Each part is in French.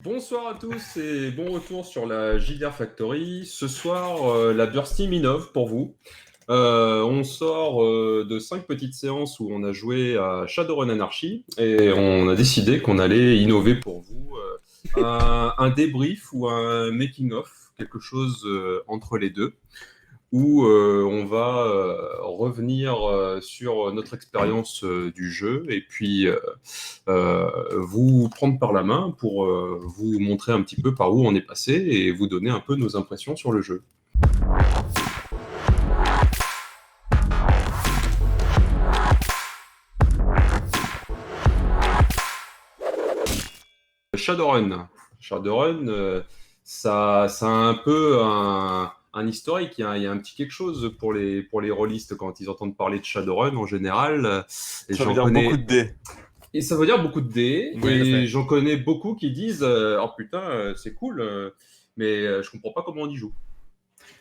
Bonsoir à tous et bon retour sur la JDR Factory. Ce soir, la Burst Team innove pour vous. On sort de 5 petites séances où on a joué à Shadowrun Anarchy et on a décidé qu'on allait innover pour vous un débrief ou un making-of, quelque chose entre les deux où on va revenir sur notre expérience du jeu et puis vous prendre par la main pour vous montrer un petit peu par où on est passé et vous donner un peu nos impressions sur le jeu. Shadowrun. Shadowrun, ça a un peu un historique. Il y a un petit quelque chose pour les rôlistes quand ils entendent parler de Shadowrun en général. Et Ça veut j'en dire beaucoup connais. de dés. Et ça veut dire beaucoup de dés. Oui, je Et sais. j'en connais beaucoup qui disent oh putain, c'est cool, mais je comprends pas comment on y joue.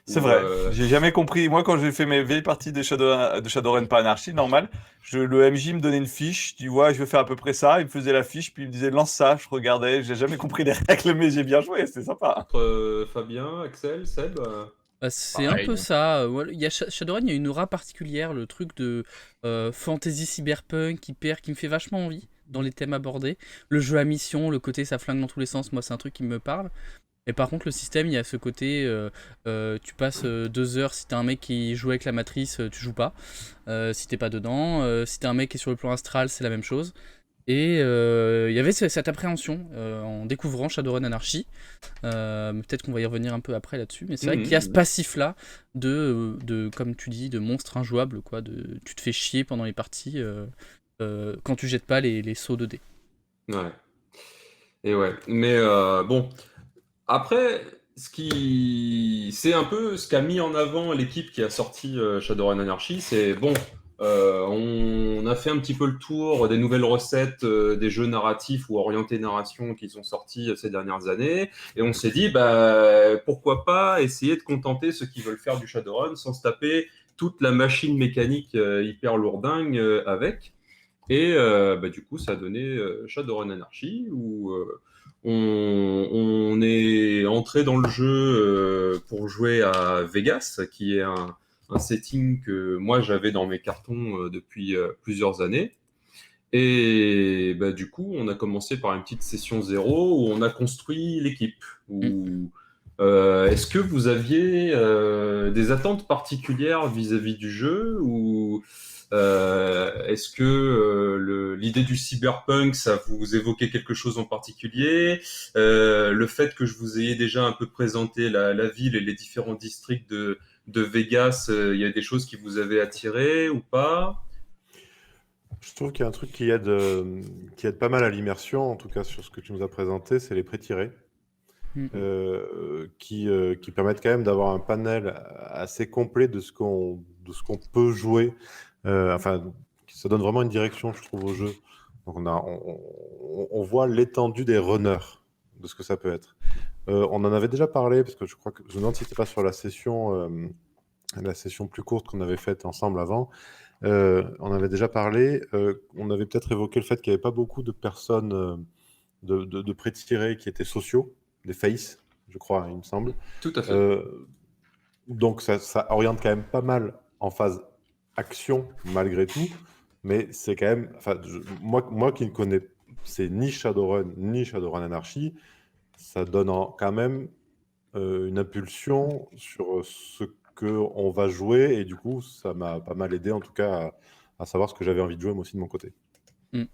C'est Ou, vrai. J'ai jamais compris. Moi, quand j'ai fait mes vieilles parties de Shadowrun par Anarchy, normal, le MJ me donnait une fiche. Tu vois, je vais faire à peu près ça. Il me faisait la fiche, puis il me disait lance ça. Je regardais. J'ai jamais compris les règles, mais j'ai bien joué. C'était sympa. Fabien, Axel, Seb. Bah, c'est un Pareil. peu ça. Voilà, il y a Shadowrun, il y a une aura particulière, le truc de fantasy cyberpunk qui me fait vachement envie dans les thèmes abordés. Le jeu à mission, le côté ça flingue dans tous les sens, moi c'est un truc qui me parle. Et par contre, le système, il y a ce côté, tu passes 2 heures, si t'es un mec qui joue avec la matrice, tu joues pas. Si t'es pas dedans, si t'es un mec qui est sur le plan astral, c'est la même chose. Et il y avait cette appréhension en découvrant Shadowrun Anarchy. Peut-être qu'on va y revenir un peu après là-dessus, mais c'est vrai qu'il y a ce passif-là comme tu dis, de monstre injouable, quoi. Tu te fais chier pendant les parties quand tu jettes pas les sauts de dés. Ouais. Et ouais. Mais bon. Après, c'est un peu ce qu'a mis en avant l'équipe qui a sorti Shadowrun Anarchy, c'est bon, on a fait un petit peu le tour des nouvelles recettes des jeux narratifs ou orientés narration qui sont sortis ces dernières années, et on s'est dit, bah, pourquoi pas essayer de contenter ceux qui veulent faire du Shadowrun sans se taper toute la machine mécanique hyper lourdingue avec. Et bah, du coup, ça a donné Shadowrun Anarchy, où on est entré dans le jeu pour jouer à Vegas, qui est un setting que moi j'avais dans mes cartons depuis plusieurs années. Et bah, du coup, on a commencé par une petite session zéro où on a construit l'équipe. Mm. Est-ce que vous aviez des attentes particulières vis-à-vis du jeu ou est-ce que l'idée du cyberpunk, ça vous évoquait quelque chose en particulier? Le fait que je vous ayais déjà un peu présenté la ville et les différents districts de Vegas, il y a des choses qui vous avaient attiré ou pas? Je trouve qu'il y a un truc qui aide pas mal à l'immersion, en tout cas sur ce que tu nous as présenté, c'est les pré-tirés, Mm. qui permettent quand même d'avoir un panel assez complet de ce qu'on peut jouer. Enfin, ça donne vraiment une direction, je trouve, au jeu. Donc on voit l'étendue des runners, de ce que ça peut être. On en avait déjà parlé, parce que je crois que je me demande si c'était pas sur la session plus courte qu'on avait faite ensemble avant. On avait déjà parlé, on avait peut-être évoqué le fait qu'il n'y avait pas beaucoup de personnes de pré-tirés qui étaient sociaux, des faces, je crois, il me semble. Tout à fait. Donc ça oriente quand même pas mal en phase action, malgré tout, mais c'est quand même, enfin, moi qui ne connais, c'est ni Shadowrun ni Shadowrun Anarchy, ça donne quand même une impulsion sur ce qu'on va jouer, et du coup, ça m'a pas mal aidé, en tout cas, à savoir ce que j'avais envie de jouer, moi aussi, de mon côté. Mm. Ouais,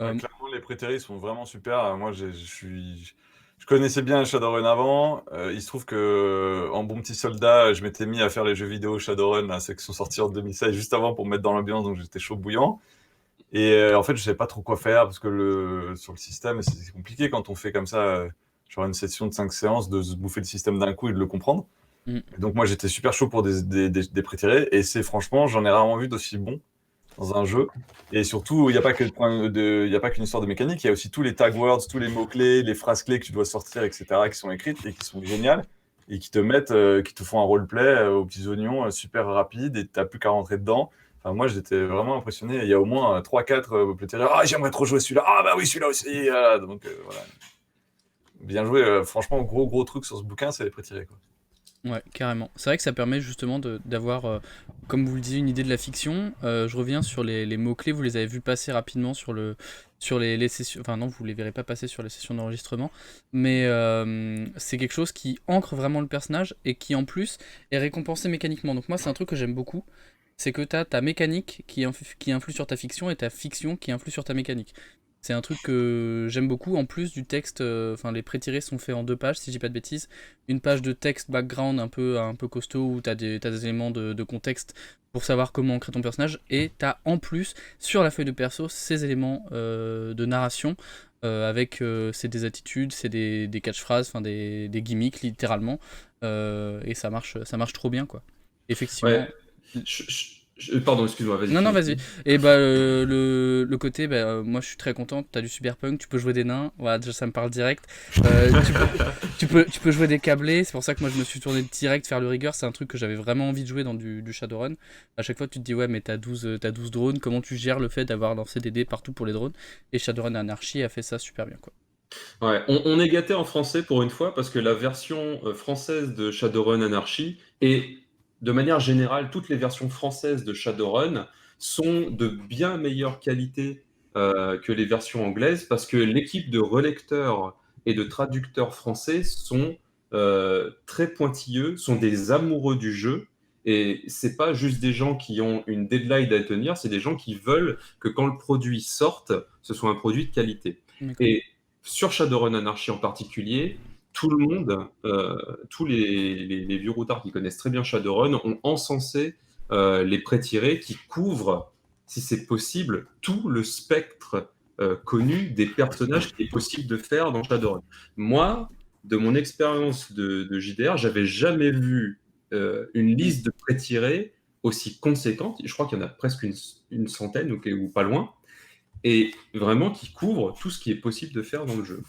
Euh, clairement, les prétéris sont vraiment super. Moi, je connaissais bien Shadowrun avant. Il se trouve que, en bon petit soldat, je m'étais mis à faire les jeux vidéo Shadowrun, là, ceux qui sont sortis en 2016, juste avant pour me mettre dans l'ambiance, donc j'étais chaud bouillant. Et en fait, je savais pas trop quoi faire parce que sur le système, c'est compliqué quand on fait comme ça, genre une session de 5 séances, de se bouffer le système d'un coup et de le comprendre. mm. Et donc, moi, j'étais super chaud pour des prétirés. Et c'est franchement, j'en ai rarement vu d'aussi bon dans un jeu. Et surtout, il n'y a pas que il y a pas qu'une histoire de mécanique, il y a aussi tous les tag words, tous les mots-clés, les phrases clés que tu dois sortir, etc., qui sont écrites et qui sont géniales et qui te mettent, qui te font un roleplay aux petits oignons super rapide et tu n'as plus qu'à rentrer dedans. Enfin, moi, j'étais vraiment impressionné. Il y a au moins 3-4 prétirés. Ah, j'aimerais trop jouer celui-là. Ah, bah oui, celui-là aussi. Donc, voilà. bien joué. Franchement, gros truc sur ce bouquin, c'est les pré-tirés, quoi. Ouais, carrément. C'est vrai que ça permet justement d'avoir, comme vous le disiez, une idée de la fiction. Je reviens sur les mots-clés, vous les avez vus passer rapidement sur les sessions. Enfin, non, vous les verrez pas passer sur les sessions d'enregistrement. Mais c'est quelque chose qui ancre vraiment le personnage et qui en plus est récompensé mécaniquement. Donc, moi, c'est un truc que j'aime beaucoup. C'est que tu as ta mécanique qui influe sur ta fiction et ta fiction qui influe sur ta mécanique. C'est un truc que j'aime beaucoup. En plus du texte, enfin les pré-tirés sont faits en 2 pages, si je dis pas de bêtises. Une page de texte background un peu costaud où t'as des éléments de contexte pour savoir comment créer ton personnage. Et t'as en plus, sur la feuille de perso, ces éléments de narration avec c'est des attitudes, c'est des catchphrases, enfin des gimmicks littéralement. Et ça marche trop bien quoi. Effectivement. Ouais. Pardon, excuse-moi, vas-y. Non, vas-y. Et bah, le côté, moi je suis très content. T'as du Cyberpunk, tu peux jouer des nains. Voilà, déjà ça me parle direct. Tu peux jouer des câblés. C'est pour ça que moi je me suis tourné direct vers le rigueur. C'est un truc que j'avais vraiment envie de jouer dans du Shadowrun. À chaque fois, tu te dis, ouais, mais t'as 12 drones. Comment tu gères le fait d'avoir lancé des dés partout pour les drones? Et Shadowrun Anarchy a fait ça super bien, quoi. Ouais, on est gâté en français pour une fois parce que la version française de Shadowrun Anarchy et de manière générale, toutes les versions françaises de Shadowrun sont de bien meilleure qualité que les versions anglaises parce que l'équipe de relecteurs et de traducteurs français sont très pointilleux, sont des amoureux du jeu. Et c'est pas juste des gens qui ont une deadline à tenir, c'est des gens qui veulent que quand le produit sorte, ce soit un produit de qualité. D'accord. Et sur Shadowrun Anarchy en particulier, tout le monde, tous les vieux routards qui connaissent très bien Shadowrun ont encensé les pré-tirés qui couvrent, si c'est possible, tout le spectre connu des personnages qu'il est possible de faire dans Shadowrun. Moi, de mon expérience de JDR, j'avais jamais vu une liste de pré-tirés aussi conséquente. Je crois qu'il y en a presque une centaine ou pas loin. Et vraiment qui couvre tout ce qui est possible de faire dans le jeu.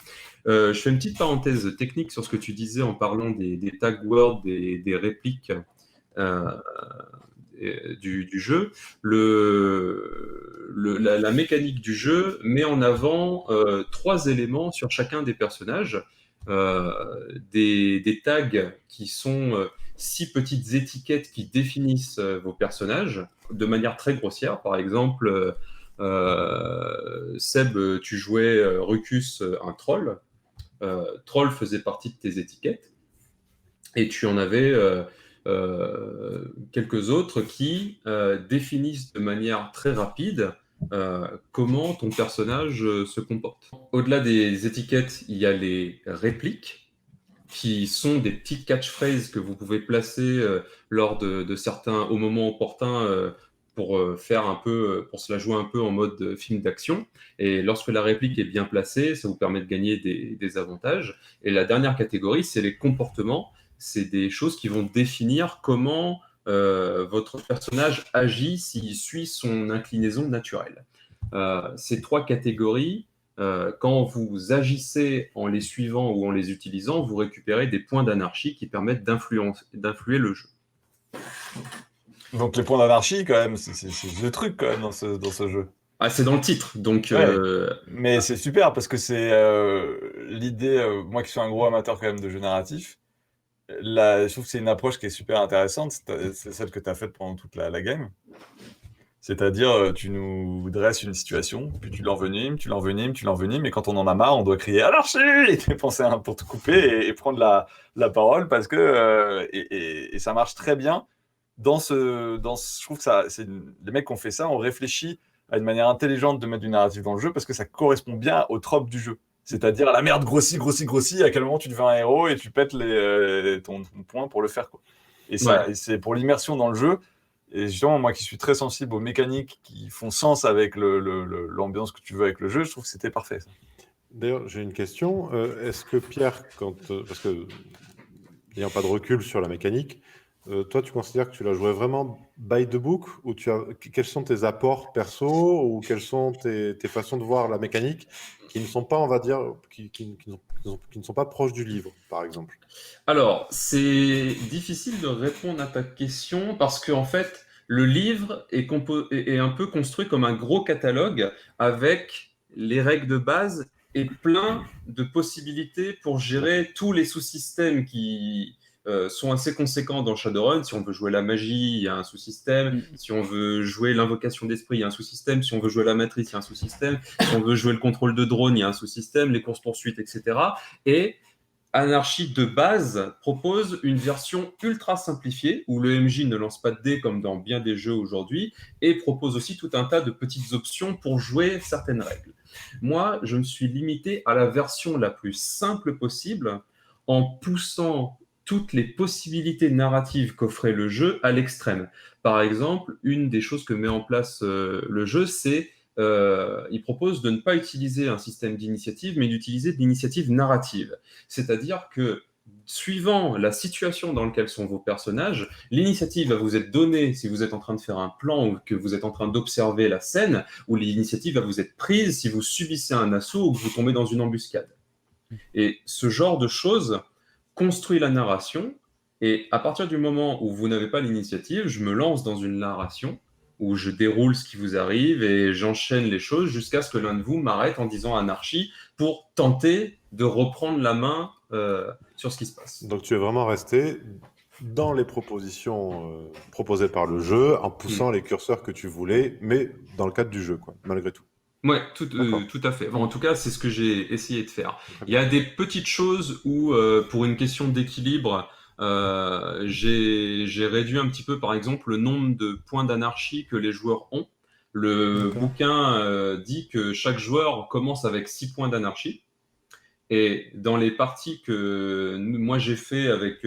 Je fais une petite parenthèse technique sur ce que tu disais en parlant des tag words, des répliques du jeu. La mécanique du jeu met en avant 3 éléments sur chacun des personnages. Des tags qui sont 6 petites étiquettes qui définissent vos personnages de manière très grossière. Par exemple, Seb, tu jouais Rucus, un troll. Troll faisait partie de tes étiquettes. Et tu en avais quelques autres qui définissent de manière très rapide comment ton personnage se comporte. Au-delà des étiquettes, il y a les répliques, qui sont des petites catchphrases que vous pouvez placer lors de certains, au moment opportun, pour faire un peu, pour se la jouer un peu en mode film d'action. Et lorsque la réplique est bien placée, ça vous permet de gagner des avantages. Et la dernière catégorie, c'est les comportements. C'est des choses qui vont définir comment votre personnage agit s'il suit son inclinaison naturelle. Ces 3 catégories, quand vous agissez en les suivant ou en les utilisant, vous récupérez des points d'anarchie qui permettent d'influer le jeu. Donc les points d'anarchie, quand même, c'est le truc quand même dans ce jeu. Ah, c'est dans le titre, donc... Ouais. Mais c'est super parce que c'est l'idée, moi qui suis un gros amateur quand même de jeux narratifs, je trouve que c'est une approche qui est super intéressante, c'est celle que tu as faite pendant toute la game. C'est-à-dire, tu nous dresses une situation, puis tu l'envenimes, et quand on en a marre, on doit crier « Anarchie !» et penser pour te couper et prendre la parole, parce que et ça marche très bien. Je trouve que les mecs qui ont fait ça ont réfléchi à une manière intelligente de mettre du narratif dans le jeu, parce que ça correspond bien au trope du jeu. C'est-à-dire, la merde grossit, à quel moment tu deviens un héros et tu pètes ton point pour le faire, quoi. Et c'est pour l'immersion dans le jeu. Et justement, moi qui suis très sensible aux mécaniques qui font sens avec l'ambiance que tu veux avec le jeu, je trouve que c'était parfait, ça. D'ailleurs, j'ai une question. Est-ce que Pierre, parce que n'ayant pas de recul sur la mécanique, toi, tu considères que tu l'as joué vraiment by the book, ou quels sont tes apports perso, ou quelles sont tes façons de voir la mécanique qui ne sont pas, on va dire, qui ne sont pas proches du livre, par exemple? Alors, c'est difficile de répondre à ta question parce qu'en fait, le livre est un peu construit comme un gros catalogue avec les règles de base est plein de possibilités pour gérer tous les sous-systèmes qui sont assez conséquents dans Shadowrun. Si on veut jouer la magie, il y a un sous-système. Si on veut jouer l'invocation d'esprit, il y a un sous-système. Si on veut jouer la matrice, il y a un sous-système. Si on veut jouer le contrôle de drone, il y a un sous-système, les courses-poursuites, etc. Et Anarchy de base propose une version ultra simplifiée où le MJ ne lance pas de dés comme dans bien des jeux aujourd'hui et propose aussi tout un tas de petites options pour jouer certaines règles. Moi, je me suis limité à la version la plus simple possible en poussant toutes les possibilités narratives qu'offrait le jeu à l'extrême. Par exemple, une des choses que met en place le jeu, c'est il propose de ne pas utiliser un système d'initiative, mais d'utiliser de l'initiative narrative. C'est-à-dire que, suivant la situation dans laquelle sont vos personnages, l'initiative va vous être donnée si vous êtes en train de faire un plan ou que vous êtes en train d'observer la scène, ou l'initiative va vous être prise si vous subissez un assaut ou que vous tombez dans une embuscade. Et ce genre de choses construit la narration, et à partir du moment où vous n'avez pas l'initiative, je me lance dans une narration où je déroule ce qui vous arrive et j'enchaîne les choses jusqu'à ce que l'un de vous m'arrête en disant anarchie pour tenter de reprendre la main sur ce qui se passe. Donc tu es vraiment resté dans les propositions proposées par le jeu, en poussant les curseurs que tu voulais, mais dans le cadre du jeu, quoi, malgré tout. Ouais, tout à fait. Enfin, en tout cas, c'est ce que j'ai essayé de faire. Il y a des petites choses où, pour une question d'équilibre, j'ai réduit un petit peu, par exemple, le nombre de points d'anarchie que les joueurs ont. Le bouquin dit que chaque joueur commence avec 6 points d'anarchie. Et dans les parties que moi j'ai fait avec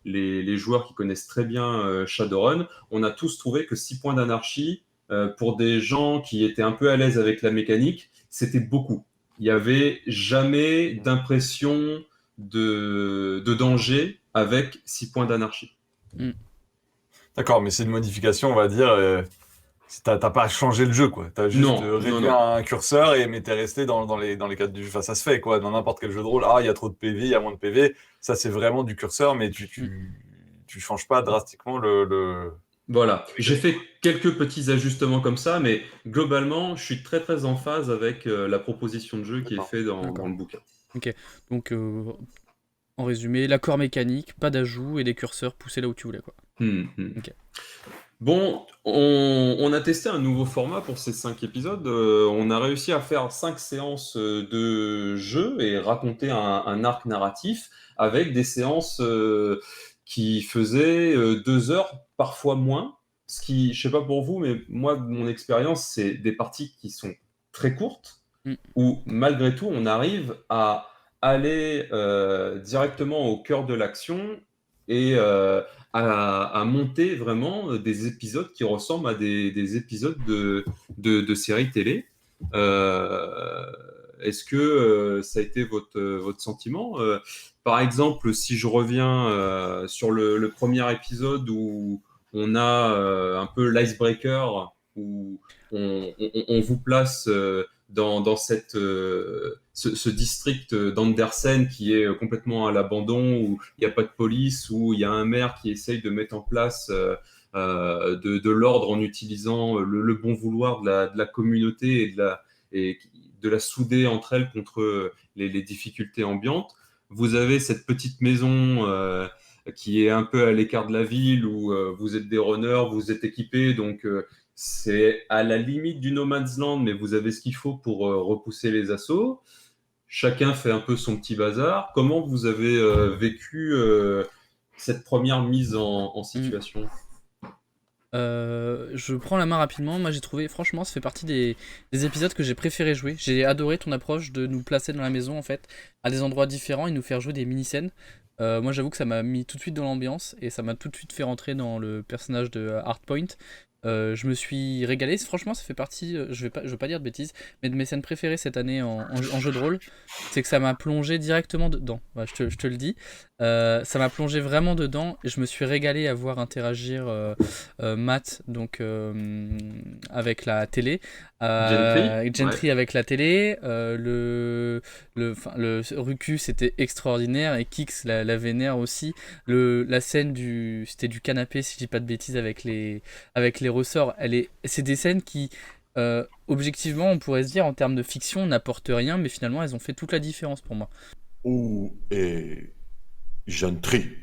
les joueurs qui connaissent très bien Shadowrun, on a tous trouvé que 6 points d'anarchie, pour des gens qui étaient un peu à l'aise avec la mécanique, c'était beaucoup. Il n'y avait jamais d'impression de danger avec 6 points d'anarchie. D'accord, mais c'est une modification, on va dire. T'as pas changé le jeu, quoi. T'as juste réduit un curseur, mais t'es resté dans les cadres du jeu. Enfin, ça se fait, quoi. Dans n'importe quel jeu de rôle, il y a trop de PV, il y a moins de PV. Ça, c'est vraiment du curseur, mais tu changes pas drastiquement le... Voilà, j'ai fait quelques petits ajustements comme ça, mais globalement, je suis très très en phase avec la proposition de jeu qui est faite dans le bouquin. Ok, donc en résumé, l'accord mécanique, pas d'ajout et des curseurs poussés là où tu voulais, quoi. Okay. Bon, on a testé un nouveau format pour ces 5 épisodes. On a réussi à faire 5 séances de jeu et raconter un arc narratif avec des séances qui faisaient 2 heures, parfois moins. Ce qui, je sais pas pour vous, mais moi, mon expérience, c'est des parties qui sont très courtes, où malgré tout, on arrive à aller directement au cœur de l'action et à monter vraiment des épisodes qui ressemblent à des épisodes de séries télé. Est-ce que ça a été votre sentiment par exemple, si je reviens sur le premier épisode où on a un peu l'icebreaker, où on vous place dans ce district d'Andersen qui est complètement à l'abandon, où il n'y a pas de police, où il y a un maire qui essaye de mettre en place de l'ordre en utilisant le bon vouloir de la communauté et de la souder entre elles contre les difficultés ambiantes. Vous avez cette petite maison qui est un peu à l'écart de la ville où vous êtes des runners, vous êtes équipés, donc c'est à la limite du no man's land, mais vous avez ce qu'il faut pour repousser les assauts. Chacun fait un peu son petit bazar. Comment vous avez vécu cette première mise en situation ? Je prends la main rapidement. Moi j'ai trouvé, franchement, ça fait partie des épisodes que j'ai préféré jouer. J'ai adoré ton approche de nous placer dans la maison en fait, à des endroits différents et nous faire jouer des mini-scènes. Moi j'avoue que ça m'a mis tout de suite dans l'ambiance et ça m'a tout de suite fait rentrer dans le personnage de Hardpoint. Je me suis régalé, franchement ça fait partie, je veux pas dire de bêtises, mais de mes scènes préférées cette année en jeu de rôle, c'est que ça m'a plongé directement dedans, ouais, je te le dis, ça m'a plongé vraiment dedans et je me suis régalé à voir interagir Matt donc, avec la télé, Gentry avec la télé, le Rucus c'était extraordinaire et Kix la vénère aussi, la scène c'était du canapé si je dis pas de bêtises avec les ressorts, c'est des scènes qui Objectivement, on pourrait se dire, en termes de fiction, on n'apporte rien, mais finalement, elles ont fait toute la différence pour moi. Où est Gentry?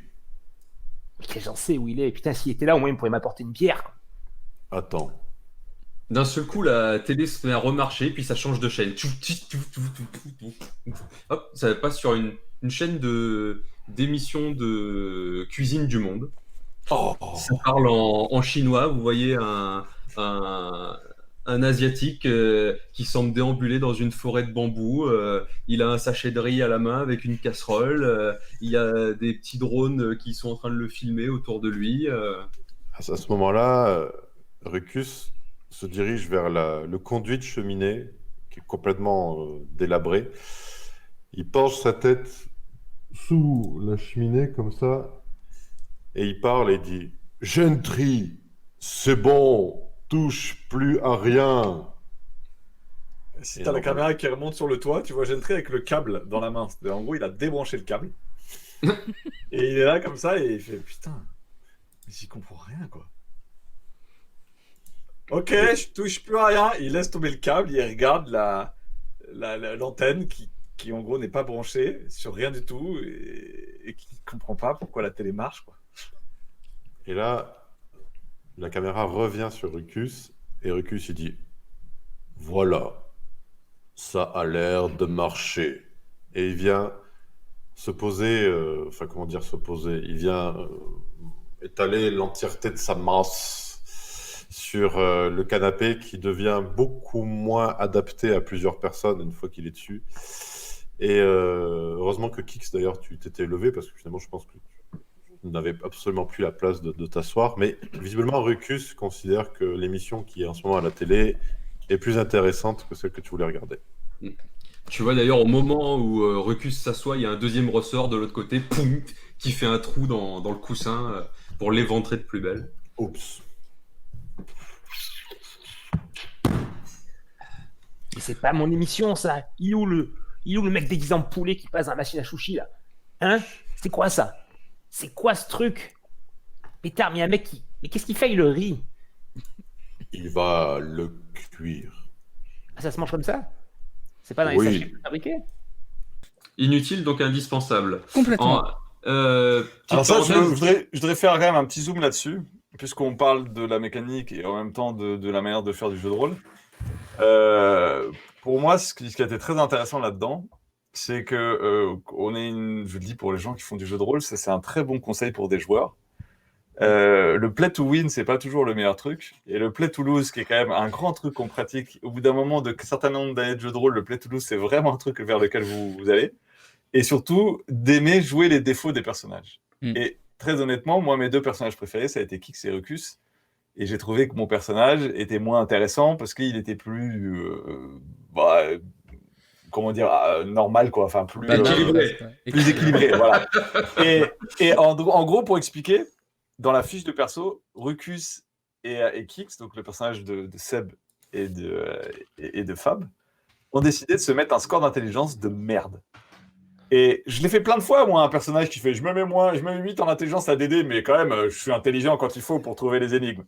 Ok, j'en sais où il est. Putain, s'il était là, au moins il pourrait m'apporter une bière, quoi. Attends. D'un seul coup, la télé se met à remarcher, puis ça change de chaîne. Hop, ça passe sur une chaîne d'émissions de cuisine du monde. Oh, Ça parle en chinois. Vous voyez un, un Asiatique qui semble déambuler dans une forêt de bambou. Il a un sachet de riz à la main avec une casserole. Il y a des petits drones qui sont en train de le filmer autour de lui. À ce moment-là, Rucus se dirige vers le conduit de cheminée qui est complètement délabré. Il penche sa tête sous la cheminée comme ça et il parle et dit « Gentry, c'est bon, touche plus à rien. » Si t'as la caméra qui remonte sur le toit, tu vois Gentry avec le câble dans la main. En gros, il a débranché le câble. Et il est là comme ça et il fait putain, mais j'y comprends rien quoi. Ok, je touche plus à rien. Il laisse tomber le câble, il regarde l'antenne qui en gros n'est pas branchée sur rien du tout et qui comprend pas pourquoi la télé marche quoi. Et là, la caméra revient sur Rucus et Rucus il dit « Voilà, ça a l'air de marcher. » Et il vient se poser, enfin comment dire se poser, il vient étaler l'entièreté de sa masse sur le canapé qui devient beaucoup moins adapté à plusieurs personnes une fois qu'il est dessus. Et heureusement que Kix d'ailleurs tu t'étais levé parce que finalement je pense que tu n'avais absolument plus la place de t'asseoir. Mais visiblement Rucus considère que l'émission qui est en ce moment à la télé est plus intéressante que celle que tu voulais regarder. Tu vois d'ailleurs au moment où Rucus s'assoit, il y a un deuxième ressort de l'autre côté, poum, qui fait un trou dans le coussin pour l'éventrer de plus belle. Oups. Mais c'est pas mon émission, ça. Il est où le mec déguisé en poulet qui passe dans la machine à chouchi, là? Hein? C'est quoi ça? C'est quoi ce truc? Pétard, mais il y a un mec qui... Mais qu'est-ce qu'il fait avec le riz? Il va le cuire. Ah, ça se mange comme ça? C'est pas dans les Oui. sachets fabriqués? Inutile donc indispensable. Complètement. Petite Alors ça, je parenthèse, voudrais faire quand même un petit zoom là-dessus, puisqu'on parle de la mécanique et en même temps de la manière de faire du jeu de rôle. Pour moi, ce qui a été très intéressant là-dedans, c'est que je le dis pour les gens qui font du jeu de rôle, c'est un très bon conseil pour des joueurs. Le play to win, c'est pas toujours le meilleur truc, et le play to lose, qui est quand même un grand truc qu'on pratique au bout d'un moment de certain nombre d'années de jeu de rôle, le play to lose, c'est vraiment un truc vers lequel vous allez. Et surtout, d'aimer jouer les défauts des personnages. Et très honnêtement, moi, mes deux personnages préférés, ça a été Kix et Rucus. Et j'ai trouvé que mon personnage était moins intéressant parce qu'il était plus, comment dire, normal, quoi. Enfin, plus équilibré. plus équilibré, voilà. Et en gros, pour expliquer, dans la fiche de perso, Rucus et Kix, donc le personnage de Seb et de Fab, ont décidé de se mettre un score d'intelligence de merde. Et je l'ai fait plein de fois, moi, un personnage qui fait je me mets 8 en intelligence à DD, mais quand même, je suis intelligent quand il faut pour trouver les énigmes.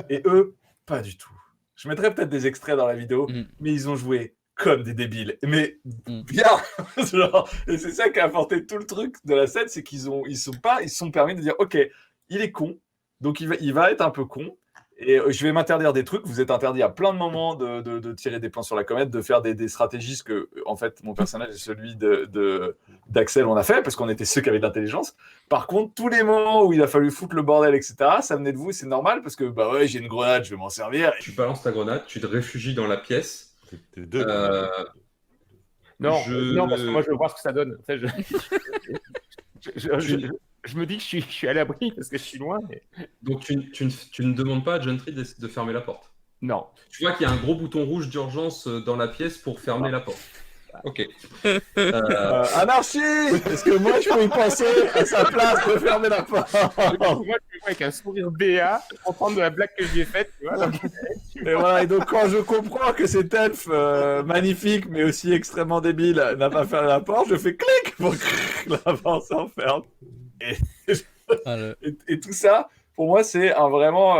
Et eux, pas du tout. Je mettrai peut-être des extraits dans la vidéo, mais ils ont joué comme des débiles. Mais bien genre, et c'est ça qui a apporté tout le truc de la scène, c'est qu'ils se sont permis de dire ok, il est con, donc il va être un peu con. Et je vais m'interdire des trucs. Vous êtes interdit à plein de moments de tirer des plans sur la comète, de faire des stratégies, ce que, en fait, mon personnage est celui d'Axel, on a fait, parce qu'on était ceux qui avaient de l'intelligence. Par contre, tous les moments où il a fallu foutre le bordel, etc., ça venait de vous, c'est normal, parce que, bah ouais, j'ai une grenade, je vais m'en servir. Tu balances ta grenade, tu te réfugies dans la pièce. T'es deux. Non, non, parce que moi, je veux voir ce que ça donne. En fait, je me dis que je suis à l'abri parce que je suis loin. Mais... Donc, tu ne demandes pas à Gentry de fermer la porte. Non. Tu vois qu'il y a un gros bouton rouge d'urgence dans la pièce pour fermer la porte. Ok. Anarchie! Est-ce que moi, je peux y penser à sa place de fermer la porte? Moi, je me vois avec un sourire béat, comprendre de la blague que j'ai faite. Tu vois, donc... Et voilà, et donc quand je comprends que cet elfe magnifique, mais aussi extrêmement débile, n'a pas fermé la porte, je fais clic pour la porte s'enferme. Et tout ça, pour moi, c'est vraiment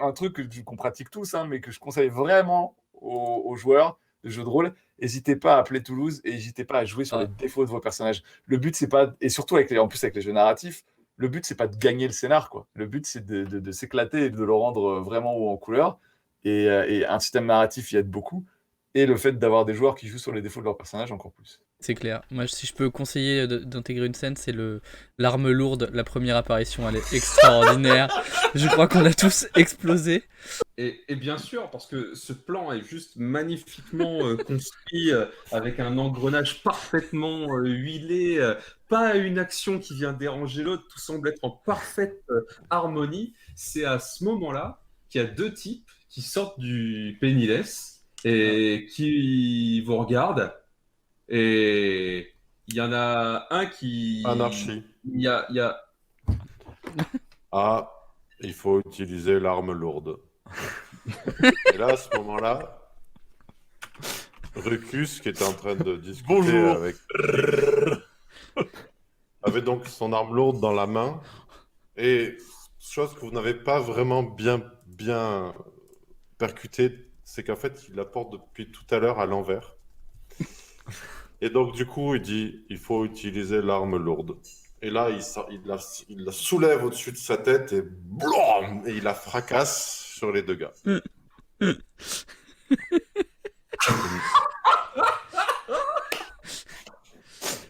un truc qu'on pratique tous, hein, mais que je conseille vraiment aux joueurs de jeux de rôle, n'hésitez pas à appeler Toulouse et n'hésitez pas à jouer sur les défauts de vos personnages. Le but, c'est pas, et surtout en plus avec les jeux narratifs, le but, c'est pas de gagner le scénar, quoi. Le but, c'est de s'éclater et de le rendre vraiment haut en couleur. Et un système narratif y aide beaucoup. Et le fait d'avoir des joueurs qui jouent sur les défauts de leur personnage, encore plus. C'est clair. Moi, si je peux conseiller d'intégrer une scène, c'est l'arme lourde. La première apparition, elle est extraordinaire. Je crois qu'on a tous explosé. Et bien sûr, parce que ce plan est juste magnifiquement construit, avec un engrenage parfaitement huilé, pas une action qui vient déranger l'autre, tout semble être en parfaite harmonie. C'est à ce moment-là qu'il y a deux types qui sortent du Penniless et qui vous regardent. Et il y en a un qui... Anarchie. Il y a... Ah, il faut utiliser l'arme lourde. Et là, à ce moment-là, Rucus, qui était en train de discuter Bonjour. avait donc son arme lourde dans la main. Et chose que vous n'avez pas vraiment bien percuté, c'est qu'en fait, il la porte depuis tout à l'heure à l'envers. Et donc, du coup, il dit, il faut utiliser l'arme lourde. Et là, il la soulève au-dessus de sa tête et blam, et il la fracasse sur les deux gars.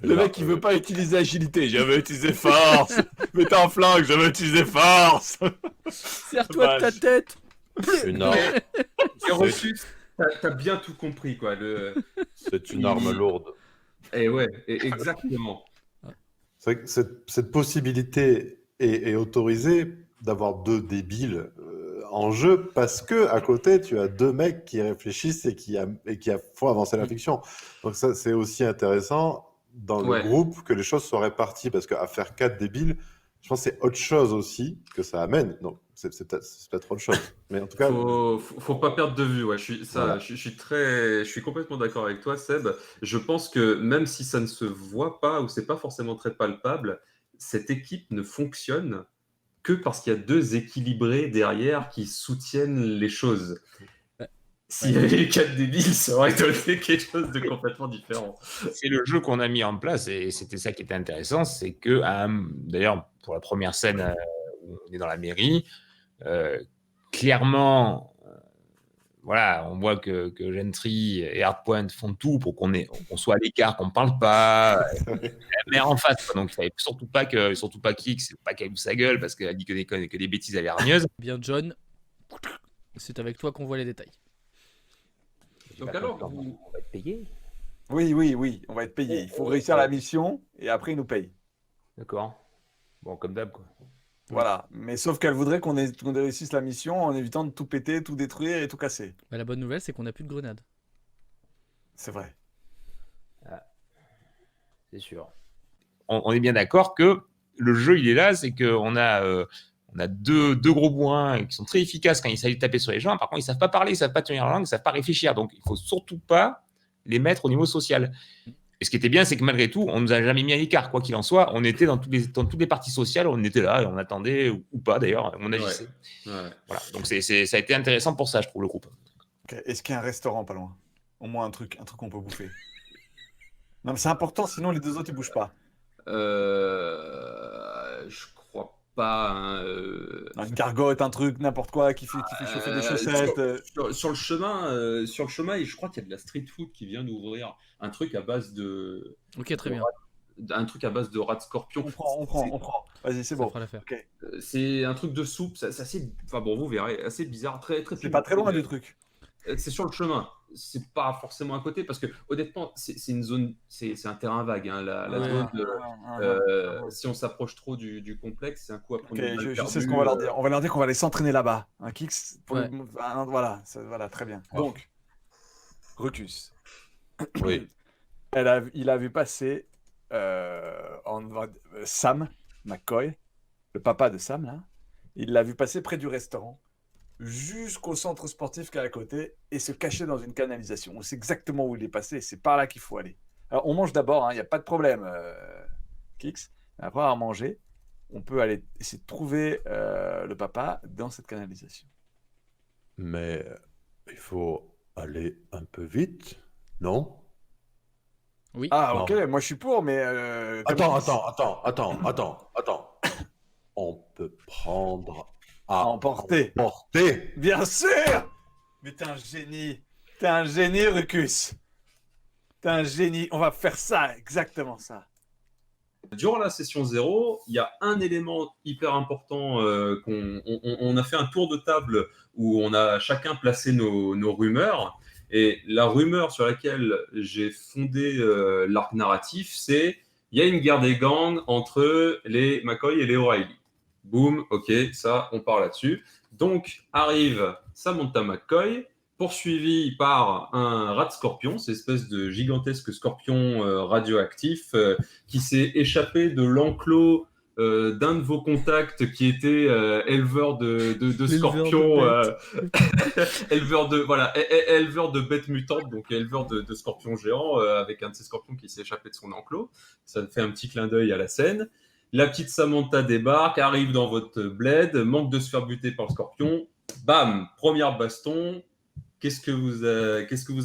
Le mec, il veut pas utiliser agilité. Je veux utiliser force. Mettez un flingue, je veux utiliser force. Serre-toi de ta tête. Une arme. Et Rucus, t'as bien tout compris, quoi. C'est une arme lourde. Et ouais, exactement. C'est vrai que cette possibilité est autorisée d'avoir deux débiles en jeu parce que à côté tu as deux mecs qui réfléchissent et qui font avancer la fiction. Donc ça c'est aussi intéressant dans le groupe que les choses soient réparties parce qu'à faire 4 débiles, je pense que c'est autre chose aussi que ça amène. Donc c'est peut-être autre chose. Mais en tout cas, faut pas perdre de vue. Ouais, je suis complètement d'accord avec toi, Seb. Je pense que même si ça ne se voit pas ou c'est pas forcément très palpable, cette équipe ne fonctionne que parce qu'il y a deux équilibrés derrière qui soutiennent les choses. S'il y avait eu 4 débiles, ça aurait été quelque chose de complètement différent. C'est le jeu qu'on a mis en place et c'était ça qui était intéressant, c'est que d'ailleurs pour la première scène où on est dans la mairie, clairement, voilà, on voit que Gentry et Hardpoint font tout pour qu'on soit à l'écart, qu'on ne parle pas, mais en face. Quoi. Donc il ne fallait surtout pas Kix, pas qu'elle ouvre sa gueule parce qu'elle dit que des bêtises à l'hargneuse. Bien John, c'est avec toi qu'on voit les détails. Donc alors, on va être payé. Oui, on va être payé. Il faut réussir la mission et après, ils nous payent. D'accord. Bon, comme d'hab, quoi. Voilà. Mais sauf qu'elle voudrait qu'on réussisse la mission en évitant de tout péter, tout détruire et tout casser. Bah, la bonne nouvelle, c'est qu'on n'a plus de grenades. C'est vrai. C'est sûr. On est bien d'accord que le jeu, il est là, c'est qu'on a... on a deux gros bourrins qui sont très efficaces quand il s'agit de taper sur les gens. Par contre, ils ne savent pas parler, ils ne savent pas tenir la langue, ils ne savent pas réfléchir. Donc, il ne faut surtout pas les mettre au niveau social. Et ce qui était bien, c'est que malgré tout, on ne nous a jamais mis à l'écart. Quoi qu'il en soit, on était dans toutes les parties sociales, on était là et on attendait, ou pas d'ailleurs, on agissait. Ouais. Voilà. Donc, ça a été intéressant pour ça, je trouve, le groupe. Okay. Est-ce qu'il y a un restaurant pas loin? Au moins un truc qu'on peut bouffer. Non, mais c'est important, sinon les deux autres, ils ne bougent pas. Je crois pas. Une gargote, un truc, n'importe quoi, qui fait chauffer des chaussettes. Sur le chemin, je crois qu'il y a de la street food qui vient d'ouvrir. Un truc à base de. Ok, très bien. Un truc à base de rat de scorpion. On prend. Vas-y, c'est bon. Okay. C'est un truc de soupe. C'est assez. Enfin bon, vous verrez. Assez bizarre. Très. C'est pas très loin du truc. C'est sur le chemin. C'est pas forcément à côté parce que honnêtement, c'est une zone, c'est un terrain vague. Hein, si on s'approche trop du complexe, c'est un coup à prendre. Je sais ce qu'on va leur dire. On va leur dire qu'on va aller s'entraîner là-bas. Un Kix. Voilà, très bien. Donc, Rucus. Oui. Il a vu passer Sam McCoy, le papa de Sam là. Il l'a vu passer près du restaurant, jusqu'au centre sportif qui est à côté et se cacher dans une canalisation. On sait exactement où il est passé et c'est par là qu'il faut aller. Alors, on mange d'abord, il n'y a pas de problème, Kix. Après avoir mangé, on peut aller essayer de trouver le papa dans cette canalisation. Mais il faut aller un peu vite, non? Oui. Ah, Non. ok, moi je suis pour, mais. comme Attends, je dis, attends. On peut prendre à à emporter. emporter. Bien sûr! Mais t'es un génie. T'es un génie, Rucus. T'es un génie. On va faire ça, exactement ça. Durant la session 0, il y a un élément hyper important on a fait un tour de table où on a chacun placé nos rumeurs. Et la rumeur sur laquelle j'ai fondé l'arc narratif, c'est il y a une guerre des gangs entre les McCoy et les O'Reilly. Boum, ok, ça, on part là-dessus. Donc arrive Samantha McCoy, poursuivi par un rat scorpion, cette espèce de gigantesque scorpion radioactif qui s'est échappé de l'enclos d'un de vos contacts qui était éleveur de scorpions, éleveur de bêtes mutantes, donc éleveur de scorpions géants, avec un de ces scorpions qui s'est échappé de son enclos. Ça fait un petit clin d'œil à la scène. La petite Samantha débarque, arrive dans votre bled, manque de se faire buter par le scorpion. Bam, première baston. Qu'est-ce que vous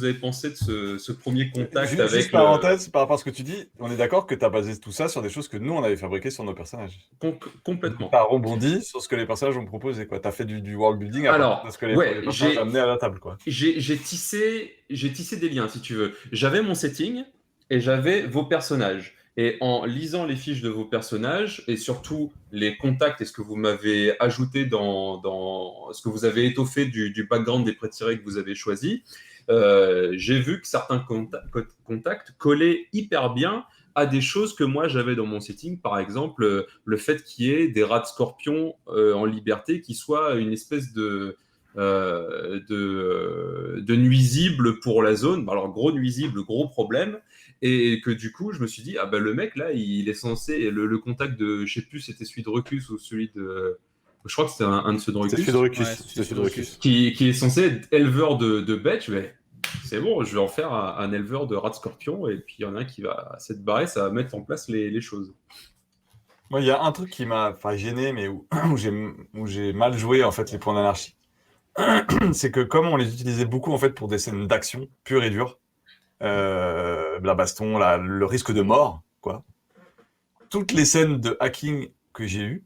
avez pensé de ce premier contact Juste avec parenthèse, par rapport à ce que tu dis, on est d'accord que tu as basé tout ça sur des choses que nous, on avait fabriquées sur nos personnages. complètement. Tu as rebondi sur ce que les personnages ont proposé, quoi. Tu as fait du world building à Alors, partir de ce que les ouais, personnages ont amené à la table, quoi. j'ai tissé des liens, si tu veux. J'avais mon setting et j'avais vos personnages. Et en lisant les fiches de vos personnages et surtout les contacts et ce que vous m'avez ajouté dans ce que vous avez étoffé du background des pré-tirés que vous avez choisi, j'ai vu que certains contacts collaient hyper bien à des choses que moi j'avais dans mon setting. Par exemple, le fait qu'il y ait des rats de scorpions en liberté qui soient une espèce de nuisible pour la zone. Alors, gros nuisible, gros problème. Et que du coup, je me suis dit, ah ben le mec là, il est censé, le contact de, je sais plus, c'était celui de Rucus ou celui de. Je crois que c'était un de ceux de C'était Rucus. celui de Rucus. Ouais, C'était celui de Rucus. Qui est censé être éleveur de bêtes. Je vais, c'est bon, je vais en faire un éleveur de rats de scorpions. Et puis il y en a un qui va s'être barré, ça va mettre en place les choses. Moi, il y a un truc qui m'a gêné, mais où j'ai mal joué, en fait, les points d'anarchie. C'est que comme on les utilisait beaucoup, en fait, pour des scènes d'action pure et dure, la baston, le risque de mort, quoi. Toutes les scènes de hacking que j'ai eues,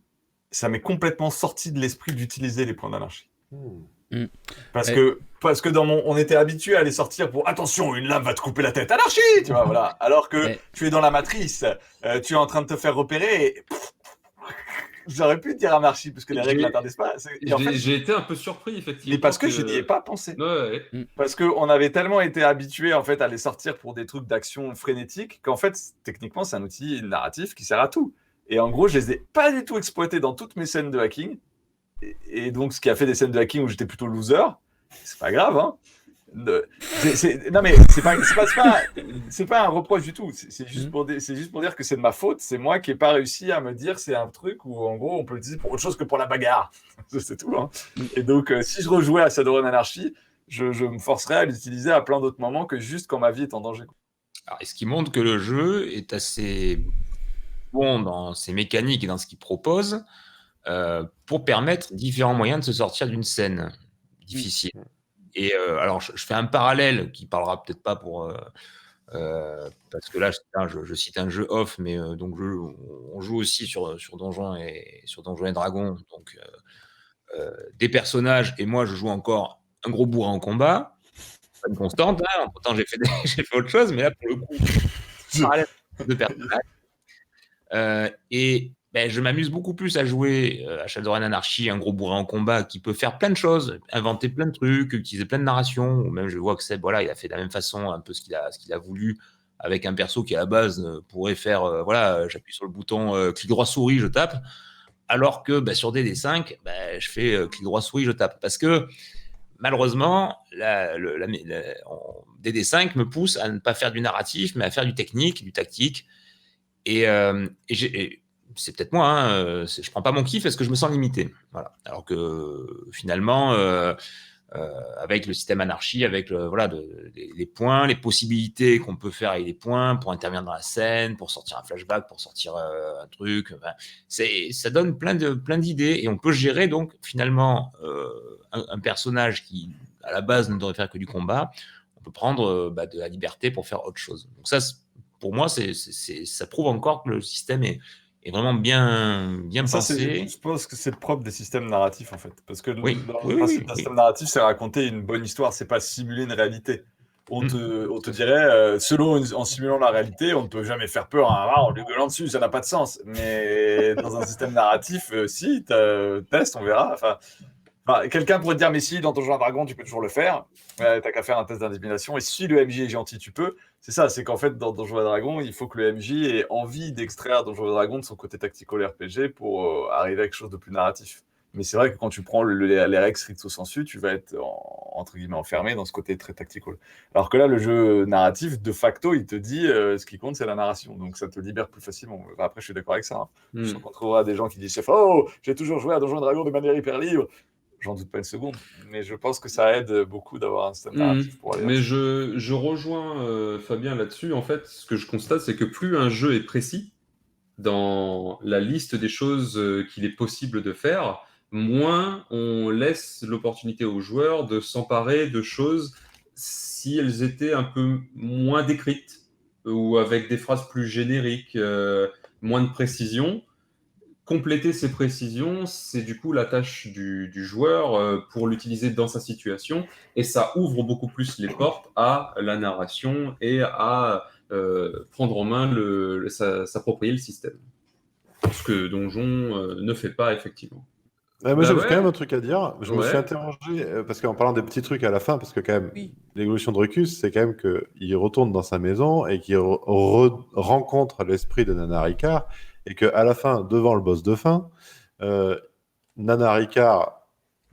ça m'est complètement sorti de l'esprit d'utiliser les points d'anarchie. Parce que on était habitué à les sortir pour attention, une lame va te couper la tête, anarchie, tu vois, voilà. Alors que tu es dans la matrice, tu es en train de te faire repérer. Et... J'aurais pu dire anarchie parce que les règles n'interdisent pas. J'ai été un peu surpris effectivement. Mais parce que je n'y ai pas pensé. Ouais. Parce qu'on avait tellement été habitué en fait à les sortir pour des trucs d'action frénétique qu'en fait techniquement c'est un outil narratif qui sert à tout. Et en gros je les ai pas du tout exploités dans toutes mes scènes de hacking. Et donc ce qui a fait des scènes de hacking où j'étais plutôt loser, c'est pas grave hein. Non mais c'est pas un reproche du tout. C'est juste pour dire que c'est de ma faute. C'est moi qui n'ai pas réussi à me dire c'est un truc où en gros on peut l'utiliser pour autre chose que pour la bagarre. C'est tout. Hein. Et donc si je rejouais à Shadowrun Anarchy, je me forcerais à l'utiliser à plein d'autres moments que juste quand ma vie est en danger. Alors, ce qui montre que le jeu est assez bon dans ses mécaniques et dans ce qu'il propose pour permettre différents moyens de se sortir d'une scène difficile. Et alors, je fais un parallèle qui parlera peut-être pas pour parce que là, je cite un jeu off, mais donc on joue aussi sur Donjons et Dragons, donc des personnages. Et moi, je joue encore un gros bourrin en combat, pas une constante. Hein, pourtant, j'ai fait autre chose, mais là, pour le coup, de personnages. Et je m'amuse beaucoup plus à jouer à Shadowrun Anarchy, un gros bourrin en combat qui peut faire plein de choses, inventer plein de trucs, utiliser plein de narrations. Ou même, je vois que Seb, voilà, il a fait de la même façon un peu ce qu'il a voulu avec un perso qui, à la base, pourrait faire, j'appuie sur le bouton clic droit souris, je tape. Alors que sur DD5, je fais clic droit souris, je tape. Parce que, malheureusement, DD5 me pousse à ne pas faire du narratif, mais à faire du technique, du tactique. Et c'est peut-être moi, hein, je prends pas mon kiff parce que je me sens limité. Voilà. Alors que finalement, avec le système anarchie, avec les points, les possibilités qu'on peut faire avec les points pour intervenir dans la scène, pour sortir un flashback, pour sortir un truc, ça donne plein d'idées et on peut gérer donc finalement un personnage qui à la base ne devrait faire que du combat, on peut prendre de la liberté pour faire autre chose. Donc ça, pour moi, ça prouve encore que le système est vraiment bien Ça, pensé. je pense que c'est le propre des systèmes narratifs, en fait. Parce que Oui, le principe d'un système narratif, c'est raconter une bonne histoire, c'est pas simuler une réalité. On te dirait, en simulant la réalité, on ne peut jamais faire peur à un rat en lui gueulant dessus, ça n'a pas de sens. Mais dans un système narratif, si, teste, on verra. Enfin, quelqu'un pourrait te dire, mais si, dans Donjons et Dragons, tu peux toujours le faire. T'as qu'à faire un test d'intimidation. Et si le MJ est gentil, tu peux. C'est ça, c'est qu'en fait, dans Donjons et Dragons, il faut que le MJ ait envie d'extraire Donjons et Dragons de son côté tactical RPG pour arriver à quelque chose de plus narratif. Mais c'est vrai que quand tu prends les règles stricto sensu, tu vas être, entre guillemets, enfermé dans ce côté très tactical. Alors que là, le jeu narratif, de facto, il te dit ce qui compte, c'est la narration. Donc ça te libère plus facilement. Enfin, après, je suis d'accord avec ça. Je sens qu'on trouvera des gens qui disent « Oh, j'ai toujours joué à Donjons et Dragons de manière hyper libre ». J'en doute pas une seconde, mais je pense que ça aide beaucoup d'avoir un système narratif pour aller. Mais je rejoins Fabien là-dessus. En fait, ce que je constate, c'est que plus un jeu est précis dans la liste des choses qu'il est possible de faire, moins on laisse l'opportunité aux joueurs de s'emparer de choses si elles étaient un peu moins décrites ou avec des phrases plus génériques, moins de précision. Compléter ces précisions, c'est du coup la tâche du joueur pour l'utiliser dans sa situation, et ça ouvre beaucoup plus les portes à la narration et à prendre en main s'approprier le système. Ce que Donjon ne fait pas effectivement. Moi, j'avais quand même un truc à dire. Je me suis Ouais. interrogé, parce qu'en parlant des petits trucs à la fin, parce que quand même, Oui. l'évolution de Rucus, c'est quand même qu'il retourne dans sa maison et qu'il rencontre l'esprit de Nana Ricard, et qu'à la fin, devant le boss de fin, Nana Ricard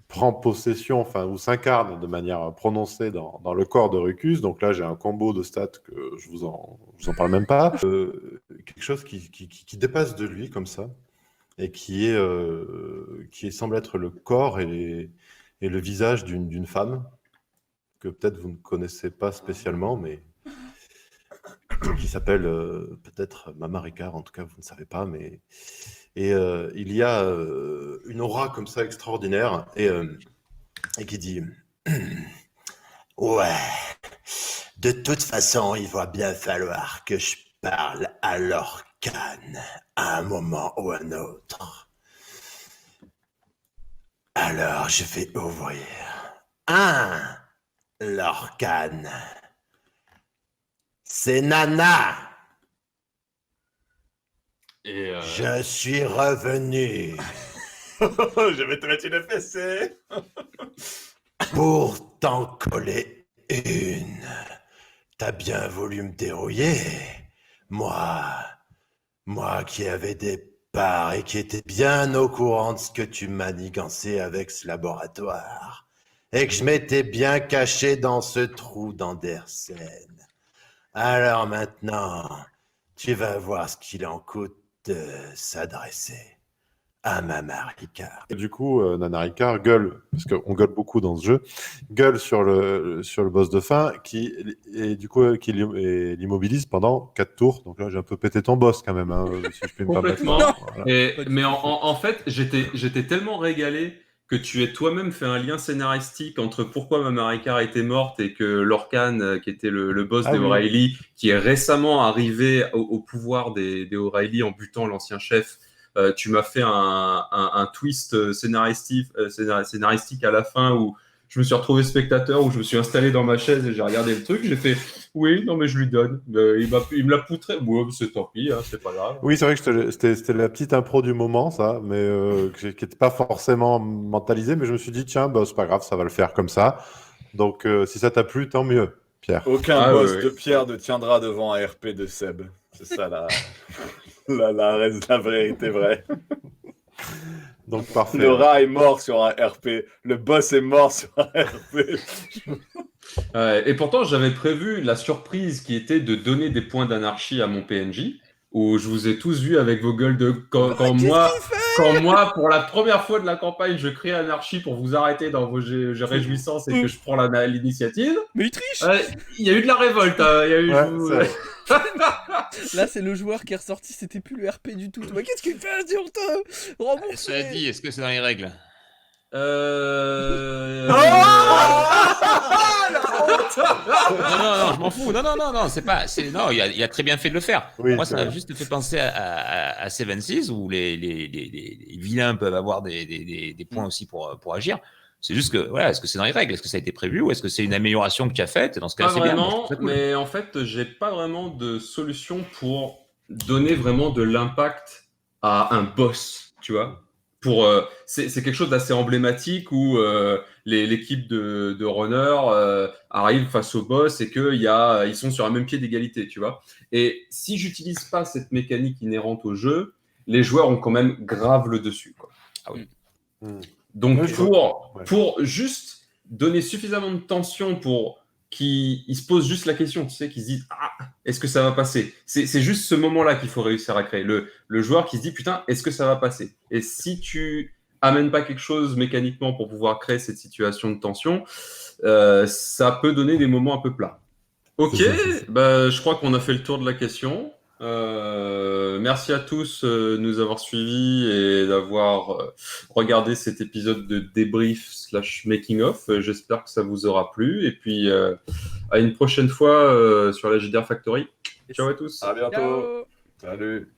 prend possession, ou s'incarne de manière prononcée dans le corps de Rucus. Donc là, j'ai un combo de stats que je vous en parle même pas. Quelque chose qui dépasse de lui comme ça, et qui semble être le corps et le visage d'une femme que peut-être vous ne connaissez pas spécialement, mais qui s'appelle peut-être Mama Ricard, en tout cas vous ne savez pas, mais il y a une aura comme ça extraordinaire et qui dit ouais, de toute façon il va bien falloir que je parle à Lorkhan à un moment ou un autre. Alors je vais ouvrir Lorkhan. C'est Nana. Et Je suis revenu Je vais te mettre une fessée. pour t'en coller une. T'as bien voulu me dérouiller. Moi qui avais des parts et qui étais bien au courant de ce que tu manigançais avec ce laboratoire. Et que je m'étais bien caché dans ce trou d'Andersen. Alors maintenant, tu vas voir ce qu'il en coûte de s'adresser à Mama Ricard. Et du coup, Nana Ricard gueule, parce qu'on gueule beaucoup dans ce jeu, gueule sur le boss de fin, qui l'immobilise pendant 4 tours. Donc là, j'ai un peu pété ton boss quand même, si je peux me permettre. complètement. Voilà. Mais en fait, j'étais tellement régalé que tu aies toi-même fait un lien scénaristique entre pourquoi Mama Ricard était morte et que Lorkhan, qui était le boss des oui. O'Reilly, qui est récemment arrivé au pouvoir des O'Reilly en butant l'ancien chef, tu m'as fait un twist scénaristique à la fin où je me suis retrouvé spectateur, où je me suis installé dans ma chaise et j'ai regardé le truc. J'ai fait oui, non, mais je lui donne. Il me l'a poutré. Bon, c'est tant pis, c'est pas grave. Oui, c'est vrai que c'était la petite impro du moment, ça, mais qui n'était pas forcément mentalisée, mais je me suis dit, tiens, c'est pas grave, ça va le faire comme ça. Donc, si ça t'a plu, tant mieux, Pierre. Aucun boss de Pierre ne tiendra devant un RP de Seb. C'est ça la vérité vraie. Donc, parfait. Le rat est mort sur un RP. Le boss est mort sur un RP. Et pourtant, j'avais prévu la surprise qui était de donner des points d'anarchie à mon PNJ, où je vous ai tous vus avec vos gueules de... Quand moi, pour la première fois de la campagne, je crée anarchie pour vous arrêter dans vos réjouissances et que je prends l'initiative. Mais il triche. Il y a eu de la révolte. Il y a eu... Là, c'est le joueur qui est ressorti, c'était plus le RP du tout. Mais qu'est-ce qu'il fait, dis-on te rembourser. Cela dit, est-ce que c'est dans les règles? Non, je m'en fous. Non, c'est pas. Non, il a très bien fait de le faire. Oui, Moi, c'est ça m'a vrai. juste fait penser à Seven Seas où les vilains peuvent avoir des points aussi pour agir. C'est juste que, voilà, est-ce que c'est dans les règles? Est-ce que ça a été prévu ou est-ce que c'est une amélioration que tu as faite? Et dans ce cas-là, Pas c'est bien. Moi, je trouve vraiment, ça cool. mais en fait, j'ai pas vraiment de solution pour donner vraiment de l'impact à un boss, tu vois. C'est quelque chose d'assez emblématique où l'équipe de runners arrive face au boss et ils sont sur un même pied d'égalité, tu vois. Et si j'utilise pas cette mécanique inhérente au jeu, les joueurs ont quand même grave le dessus, quoi. Ah oui. Hmm. Donc Oui, ouais. pour juste donner suffisamment de tension pour qu'ils se posent juste la question, tu sais, qu'ils se disent ah, est-ce que ça va passer? C'est juste ce moment-là qu'il faut réussir à créer. Le joueur qui se dit putain, est-ce que ça va passer? Et si tu amènes pas quelque chose mécaniquement pour pouvoir créer cette situation de tension, ça peut donner des moments un peu plats. Ok, bah, je crois qu'on a fait le tour de la question. Merci à tous de nous avoir suivis et d'avoir regardé cet épisode de débrief / making of. J'espère que ça vous aura plu. Et puis, à une prochaine fois sur la JDR Factory. Ciao à tous. À bientôt. Ciao. Salut.